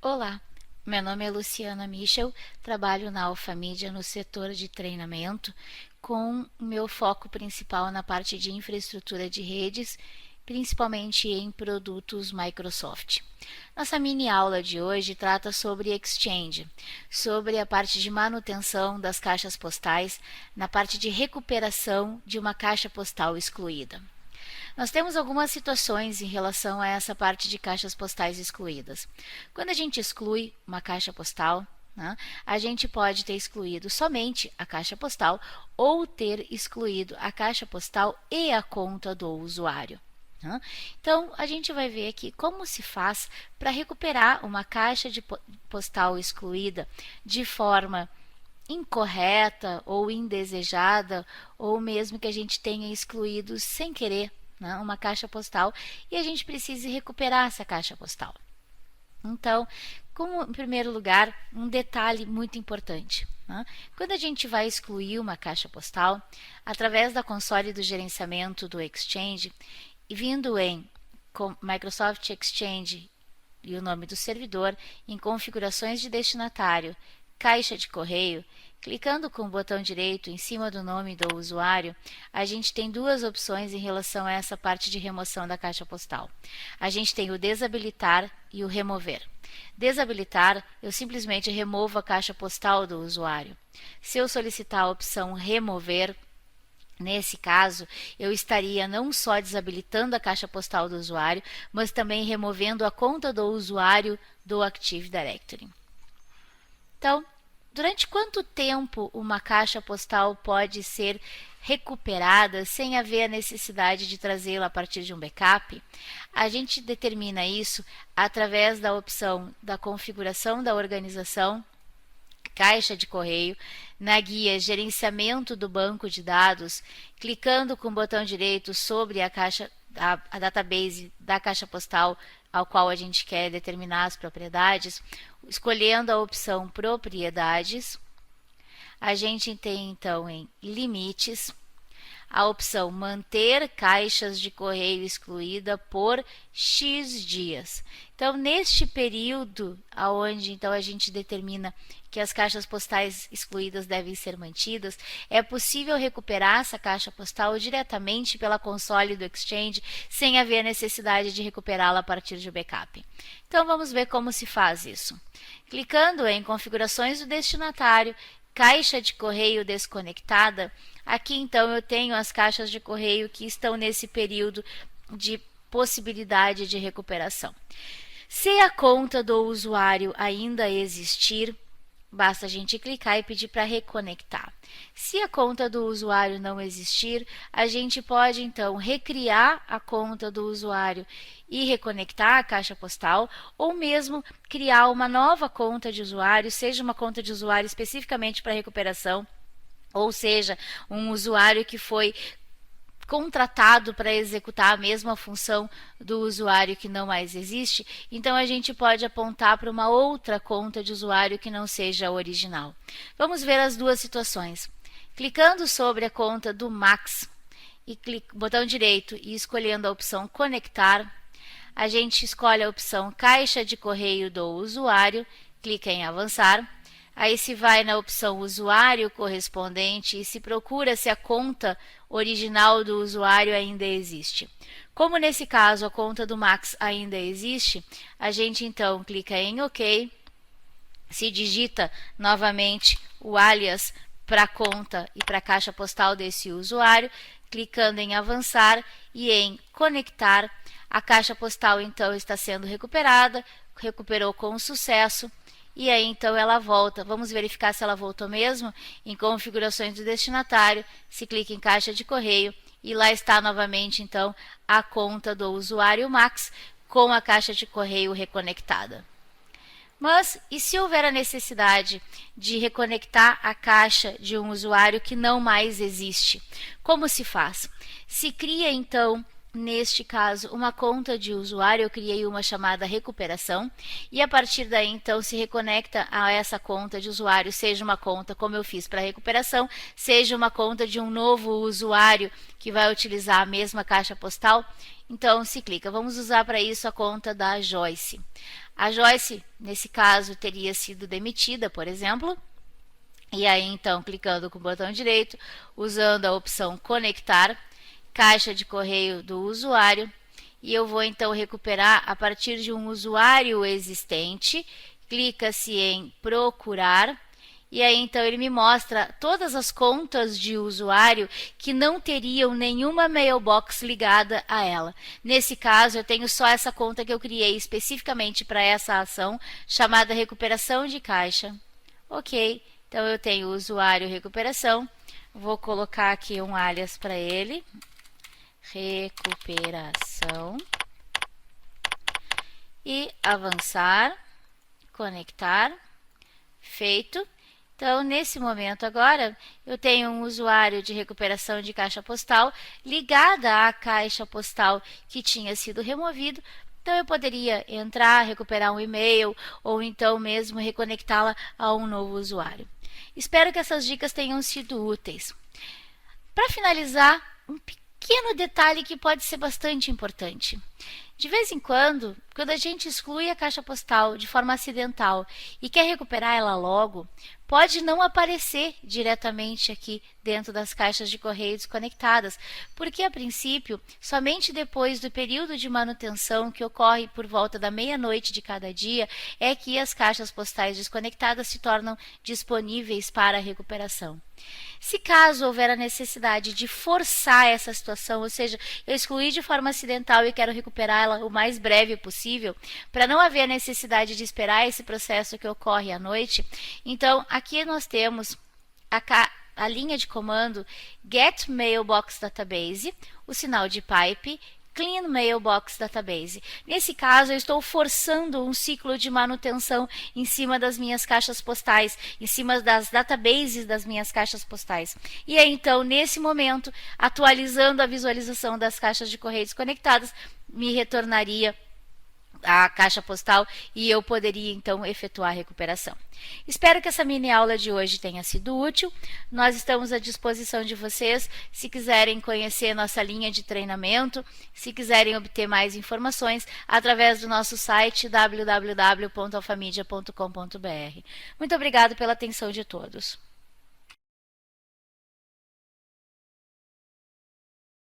Olá, meu nome é Luciana Michel, trabalho na Alfamídia no setor de treinamento, com o meu foco principal na parte de infraestrutura de redes, principalmente em produtos Microsoft. Nossa mini aula de hoje trata sobre Exchange, sobre a parte de manutenção das caixas postais, na parte de recuperação de uma caixa postal excluída. Nós temos algumas situações em relação a essa parte de caixas postais excluídas. Quando a gente exclui uma caixa postal, a gente pode ter excluído somente a caixa postal ou ter excluído a caixa postal e a conta do usuário. Então, a gente vai ver aqui como se faz para recuperar uma caixa postal excluída de forma incorreta ou indesejada, ou mesmo que a gente tenha excluído sem querer uma caixa postal e a gente precise recuperar essa caixa postal. Então, como em primeiro lugar, um detalhe muito importante. Quando a gente vai excluir uma caixa postal, através da console do gerenciamento do Exchange, e vindo em Microsoft Exchange e o nome do servidor, em configurações de destinatário, caixa de correio, clicando com o botão direito em cima do nome do usuário, a gente tem duas opções em relação a essa parte de remoção da caixa postal. A gente tem o desabilitar e o remover. Desabilitar, eu simplesmente removo a caixa postal do usuário. Se eu solicitar a opção remover, nesse caso, eu estaria não só desabilitando a caixa postal do usuário, mas também removendo a conta do usuário do Active Directory. Então, durante quanto tempo uma caixa postal pode ser recuperada sem haver a necessidade de trazê-la a partir de um backup? A gente determina isso através da opção da configuração da organização, caixa de correio, na guia Gerenciamento do banco de dados, clicando com o botão direito sobre a database da caixa postal ao qual a gente quer determinar as propriedades, escolhendo a opção Propriedades. A gente tem então em Limites a opção Manter caixas de correio excluída por X dias. Então, neste período onde então a gente determina que as caixas postais excluídas devem ser mantidas, é possível recuperar essa caixa postal diretamente pela console do Exchange, sem haver a necessidade de recuperá-la a partir de backup. Então, vamos ver como se faz isso. Clicando em Configurações do destinatário, caixa de correio desconectada, aqui então eu tenho as caixas de correio que estão nesse período de possibilidade de recuperação. Se a conta do usuário ainda existir, basta a gente clicar e pedir para reconectar. Se a conta do usuário não existir, a gente pode então recriar a conta do usuário e reconectar a caixa postal, ou mesmo criar uma nova conta de usuário, seja uma conta de usuário especificamente para recuperação, ou seja, um usuário que foi contratado para executar a mesma função do usuário que não mais existe, então a gente pode apontar para uma outra conta de usuário que não seja a original. Vamos ver as duas situações. Clicando sobre a conta do Max e botão direito e escolhendo a opção Conectar, a gente escolhe a opção Caixa de correio do usuário, clica em Avançar. Aí se vai na opção usuário correspondente e se procura se a conta original do usuário ainda existe. Como nesse caso a conta do Max ainda existe, a gente então clica em OK, se digita novamente o alias para a conta e para a caixa postal desse usuário, clicando em avançar e em conectar, a caixa postal então está sendo recuperada, recuperou com sucesso. E aí então ela volta. Vamos verificar se ela voltou mesmo. Em configurações do destinatário, se clica em caixa de correio e lá está novamente então a conta do usuário Max com a caixa de correio reconectada. Mas e se houver a necessidade de reconectar a caixa de um usuário que não mais existe? Como se faz? Se cria então, neste caso, uma conta de usuário, eu criei uma chamada recuperação, e a partir daí, então, se reconecta a essa conta de usuário, seja uma conta, como eu fiz para recuperação, seja uma conta de um novo usuário que vai utilizar a mesma caixa postal. Então, se clica. Vamos usar para isso a conta da Joyce. A Joyce, nesse caso, teria sido demitida, por exemplo. E aí, então, clicando com o botão direito, usando a opção conectar, caixa de correio do usuário, e eu vou então recuperar a partir de um usuário existente. Clica-se em procurar, e aí então ele me mostra todas as contas de usuário que não teriam nenhuma mailbox ligada a ela. Nesse caso, eu tenho só essa conta que eu criei especificamente para essa ação, chamada recuperação de caixa. Ok, então eu tenho o usuário recuperação, vou colocar aqui um alias para ele, recuperação, e avançar, conectar, feito. Então, nesse momento agora, eu tenho um usuário de recuperação de caixa postal ligada à caixa postal que tinha sido removido. Então, eu poderia entrar, recuperar um e-mail ou então mesmo reconectá-la a um novo usuário. Espero que essas dicas tenham sido úteis. Para finalizar, um pequeno detalhe que pode ser bastante importante. De vez em quando a gente exclui a caixa postal de forma acidental e quer recuperar ela logo, pode não aparecer diretamente aqui dentro das caixas de correio desconectadas, porque a princípio, somente depois do período de manutenção que ocorre por volta da meia-noite de cada dia, é que as caixas postais desconectadas se tornam disponíveis para a recuperação. Se caso houver a necessidade de forçar essa situação, ou seja, eu excluí de forma acidental e quero recuperá-la o mais breve possível, para não haver a necessidade de esperar esse processo que ocorre à noite, então aqui nós temos a linha de comando Get Mailbox Database, o sinal de pipe, Clean Mailbox Database. Nesse caso, eu estou forçando um ciclo de manutenção em cima das minhas caixas postais, em cima das databases das minhas caixas postais. E aí, então, nesse momento, atualizando a visualização das caixas de correio desconectadas, me retornaria a caixa postal e eu poderia então efetuar a recuperação. Espero que essa mini aula de hoje tenha sido útil. Nós estamos à disposição de vocês se quiserem conhecer nossa linha de treinamento, se quiserem obter mais informações através do nosso site www.alfamedia.com.br. Muito obrigado pela atenção de todos.